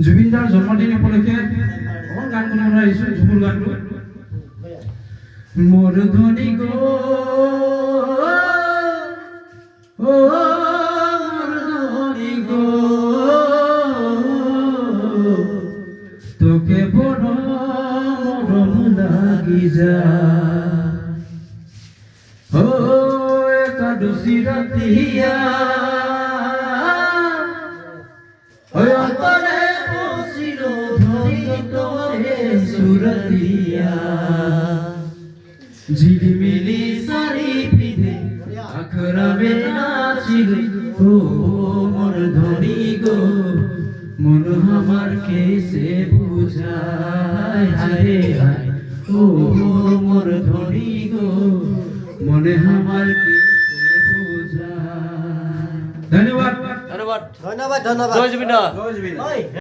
জুবিন দাৰ জন্মদিন উপলক্ষে অকণ গান শুনাবলৈ আহিছোঁ ঝুমুৰ গানটো মোৰ ধনী গো তোকে বড় মরম লাগি যা ও একাদশী রাতিয়া ওই অন্তরে বসিল ধরি তোরে সুরতিয়া ঝিলিমিলি সারি পিঁধে আখরাবে নাচিল ও মোর ধনী গো মন আমার কেসে বুঝায় হায় হায় ও মোর ধনী গো মনে আমার কেসে বুঝায় ধন্যবাদ ধন্যবাদ ধন্যবাদ জয় জুবিন।